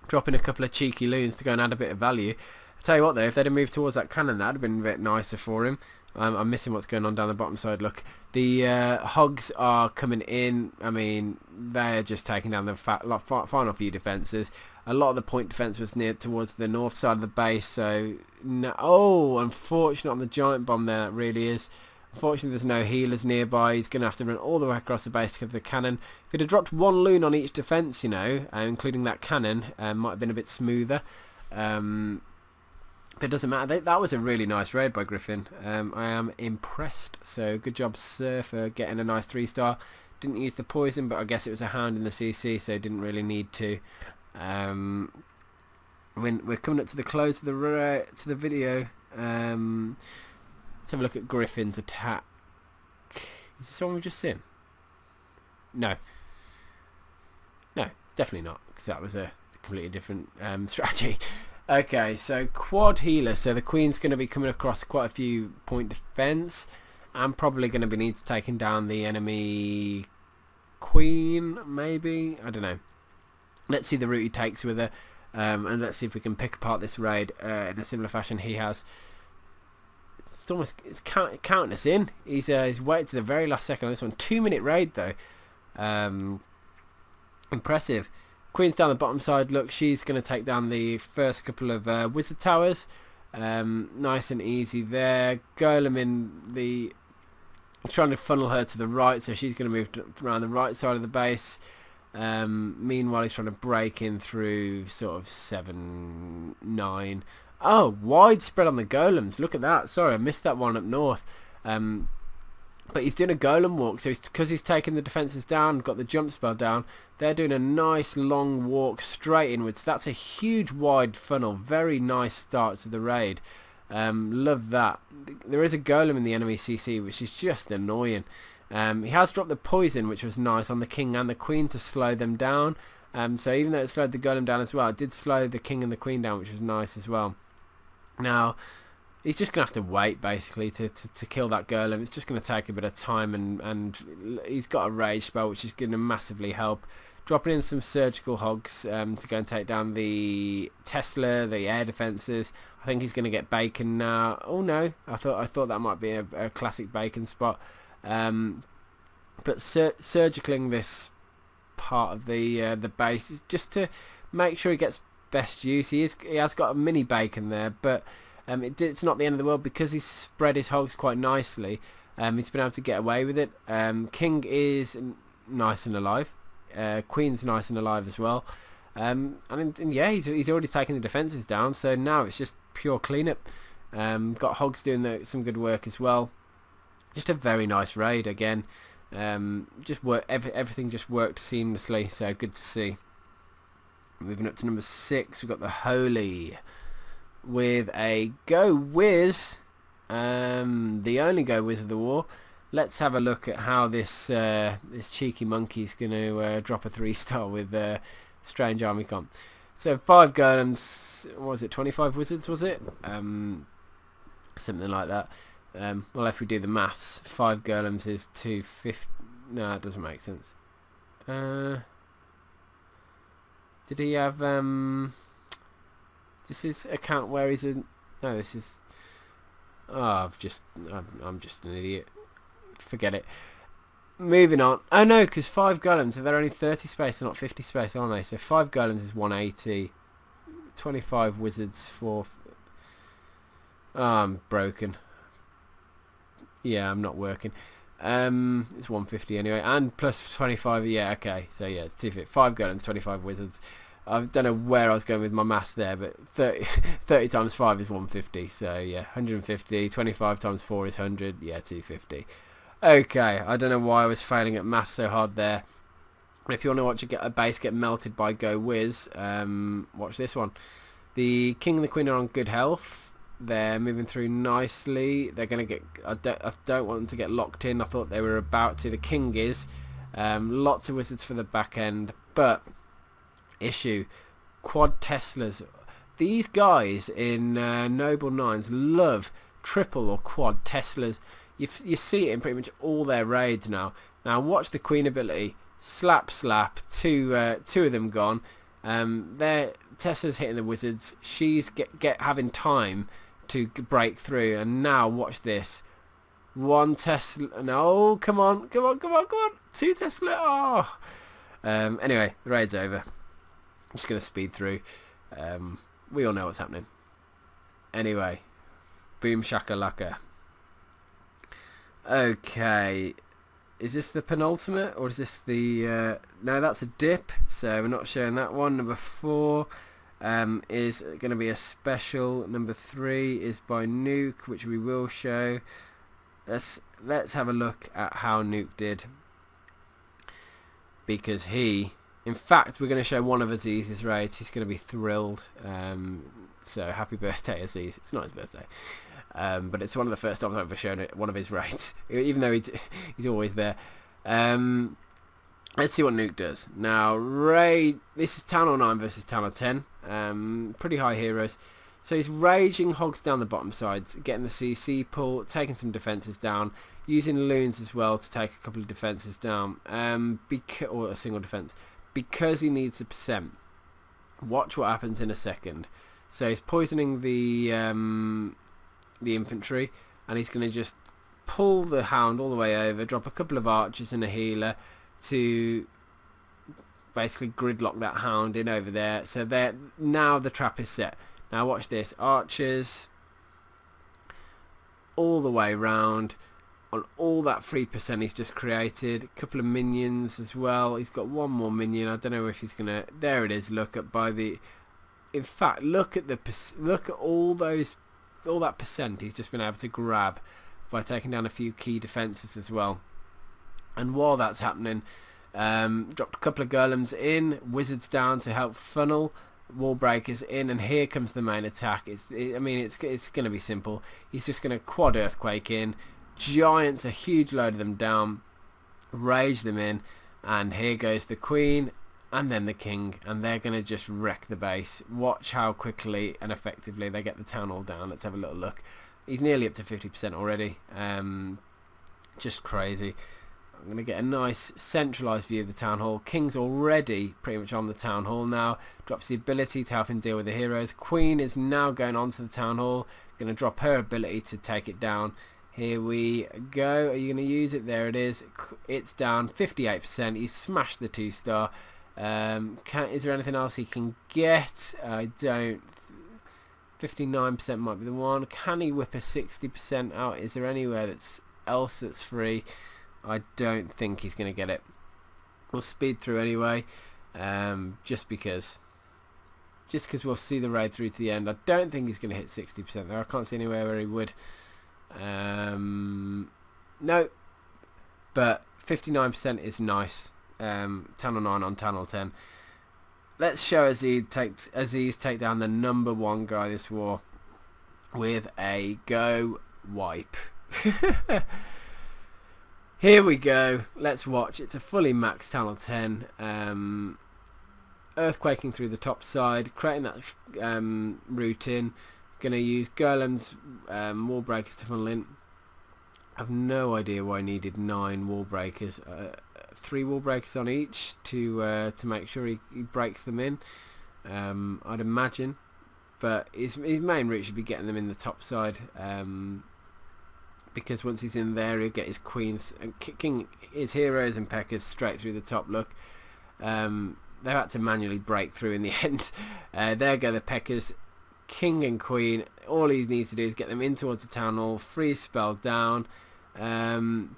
Dropping a couple of cheeky loons to go and add a bit of value. I'll tell you what though, if they'd have moved towards that cannon, that'd have been a bit nicer for him. I'm missing what's going on down the bottom side. Look, the hogs are coming in. I mean, they're just taking down the final few defences. A lot of the point defence was near towards the north side of the base. So, no, oh, unfortunate on the giant bomb there. That really is. Unfortunately, there's no healers nearby. He's going to have to run all the way across the base to cover the cannon. If he'd have dropped one loon on each defence, you know, including that cannon, might have been a bit smoother. But it doesn't matter. That was a really nice raid by Griffin. I am impressed. So good job, sir, for getting a nice 3-star. Didn't use the poison, but I guess it was a hound in the CC, so didn't really need to. We're coming up to the close of the video. Let's have a look at Griffin's attack. Is this one we've just seen? No. No, it's definitely not, because that was a completely different strategy. Okay, so quad healer. So the Queen's going to be coming across quite a few point defence. I'm probably going to be need to taking down the enemy Queen, maybe? I don't know. Let's see the route he takes with her. And let's see if we can pick apart this raid in a similar fashion he has. It's counting us in. He's waited to the very last second on this one. 2-minute raid though. Impressive. Queen's down the bottom side. Look, she's going to take down the first couple of wizard towers. Nice and easy there. Golem in the... He's trying to funnel her to the right, so she's going to move around the right side of the base. Meanwhile, he's trying to break in through sort of 7, 9. Oh, widespread on the golems. Look at that. Sorry, I missed that one up north. But he's doing a golem walk, so because he's taking the defences down, got the jump spell down, they're doing a nice long walk straight inwards. That's a huge wide funnel. Very nice start to the raid. Love that. There is a golem in the enemy CC, which is just annoying. He has dropped the poison, which was nice, on the king and the queen to slow them down. So even though it slowed the golem down as well, it did slow the king and the queen down, which was nice as well. Now, he's just going to have to wait, basically, to kill that golem. It's just going to take a bit of time, and he's got a rage spell, which is going to massively help. Dropping in some surgical hogs to go and take down the Tesla, the air defences. I think he's going to get bacon now. Oh no, I thought that might be a classic bacon spot. But surgicaling this part of the base is just to make sure he gets best use. He has got a mini bacon there, but it's not the end of the world because he's spread his hogs quite nicely. He's been able to get away with it. King is nice and alive. Queen's nice and alive as well. And yeah, he's already taken the defences down, so now it's just pure cleanup. Got hogs doing some good work as well. Just a very nice raid again. Everything just worked seamlessly, so good to see. Moving up to number 6, we've got the Holy with a Go Wiz, the only Go Wiz of the war. Let's have a look at how this cheeky monkey's going to drop a 3-star with Strange Army Comp. So 5 golems, what was it, 25 wizards was it? Something like that. Well, if we do the maths, 5 golems is 250. No, it doesn't make sense. Did he have this is account where he's in? No, this is. Oh, I'm just an idiot. Forget it. Moving on. Oh no, because 5 golems, they're only 30 space, they're not 50 space, aren't they? So 5 golems is 180. 25 wizards for. Oh, I'm broken. Yeah, I'm not working. It's 150 anyway, and plus 25. Yeah, okay. So yeah, 250. 5 golems, 25 wizards. I don't know where I was going with my maths there, but 30 times 5 is 150. So yeah, 150. 25 times 4 is 100. Yeah, 250. Okay, I don't know why I was failing at maths so hard there. If you want to watch a base get melted by Go Wiz, watch this one. The king and the queen are on good health. They're moving through nicely. They're going to get... I don't want them to get locked in. I thought they were about to. The king is. Lots of wizards for the back end. But, issue. Quad Teslas. These guys in Noble 9s love triple or quad Teslas. You see it in pretty much all their raids now. Now watch the queen ability. Slap, slap. Two of them gone. There, Tessa's hitting the wizards. She's having time to break through, and now watch this. One Tesla. No, come on. 2 Tesla. Oh. Anyway, the raid's over. I'm just gonna speed through. We all know what's happening. Anyway, boom shakalaka. Okay, is this the penultimate or is this the? No, that's a dip. So we're not showing that one. Number 4 is going to be a special. Number 3 is by Nuke, which we will show. Let's have a look at how Nuke did, because in fact, we're going to show one of Aziz's raids. He's going to be thrilled. So happy birthday, Aziz. It's not his birthday, but it's one of the first times I've ever shown one of his raids, even though he's always there. Let's see what Nuke does. Now, this is Town Hall 9 versus Town Hall 10. Pretty high heroes. So he's raging hogs down the bottom sides, getting the CC pull, taking some defences down, using loons as well to take a couple of defences down, or a single defence, because he needs the percent. Watch what happens in a second. So he's poisoning the infantry, and he's going to just pull the hound all the way over, drop a couple of archers and a healer to basically gridlock that hound in over there. So now the trap is set. Now watch this, archers all the way round on all that 3% he's just created. A couple of minions as well. He's got one more minion. I don't know if he's gonna. There it is. Look at In fact, look at all that percent he's just been able to grab by taking down a few key defences as well. And while that's happening, dropped a couple of golems in, wizards down to help funnel, wall breakers in, and here comes the main attack. It's going to be simple. He's just going to quad earthquake in, giants, a huge load of them down, rage them in, and here goes the queen and then the king, and they're going to just wreck the base. Watch how quickly and effectively they get the town hall down. Let's have a little look. He's nearly up to 50% already. Just crazy. I'm going to get a nice centralised view of the town hall. King's already pretty much on the town hall now. Drops the ability to help him deal with the heroes. Queen is now going on to the town hall. Going to drop her ability to take it down. Here we go. Are you going to use it? There it is. It's down 58%. He's smashed the 2-star. Is there anything else he can get? I don't. 59% might be the one. Can he whip a 60% out? Is there anywhere else that's free? I don't think he's going to get it. We'll speed through anyway, just because we'll see the raid through to the end. I don't think he's going to hit 60% there. I can't see anywhere where he would. No, but 59% is nice. Town hall 9 on Town hall 10. Let's show Aziz take down the number 1 guy this war with a go wipe. Here we go. Let's watch. It's a fully maxed Town hall 10. Earthquaking through the top side, creating that route in. Going to use golems, wall breakers to funnel in. I have no idea why I needed 9 wall breakers. 3 wall breakers on each to make sure he breaks them in. I'd imagine, but his main route should be getting them in the top side. Because once he's in there, he'll get his queens and kicking his heroes and peckers straight through the top. Look, they had to manually break through in the end. There go the peckers, king and queen. All he needs to do is get them in towards the town hall, freeze spell down, and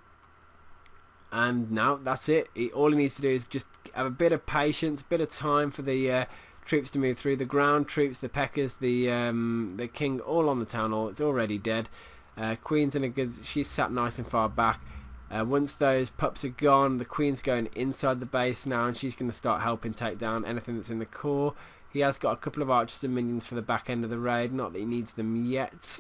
now that's it. All he needs to do is just have a bit of patience, a bit of time for the troops to move through. The ground troops, the peckers, the king, all on the town hall. It's already dead. Queen's in a good. She's sat nice and far back. Once those pups are gone, the queen's going inside the base now, and she's going to start helping take down anything that's in the core. He has got a couple of archers and minions for the back end of the raid. Not that he needs them yet.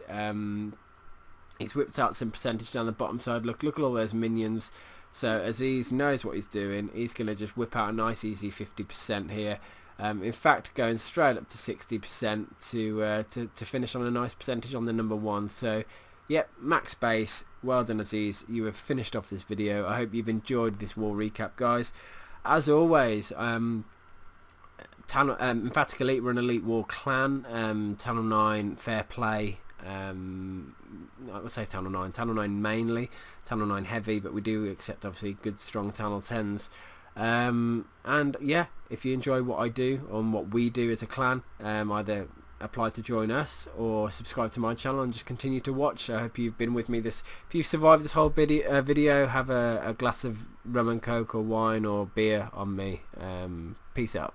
He's whipped out some percentage down the bottom side. Look at all those minions. So Aziz knows what he's doing. He's going to just whip out a nice easy 50% here. In fact, going straight up to 60% to finish on a nice percentage on the number 1. So. Yep, max base. Well done, Aziz. You have finished off this video. I hope you've enjoyed this war recap, guys. As always, Emphatic Elite, we're an Elite War clan. Channel 9, Fair Play. I would say Channel 9. Channel 9 mainly. Channel 9 heavy, but we do accept obviously good strong Channel 10s. And yeah, if you enjoy what I do and what we do as a clan, either apply to join us or subscribe to my channel and just continue to watch. I hope you've been with me if you've survived this whole video, have a glass of rum and coke or wine or beer on me. Peace out.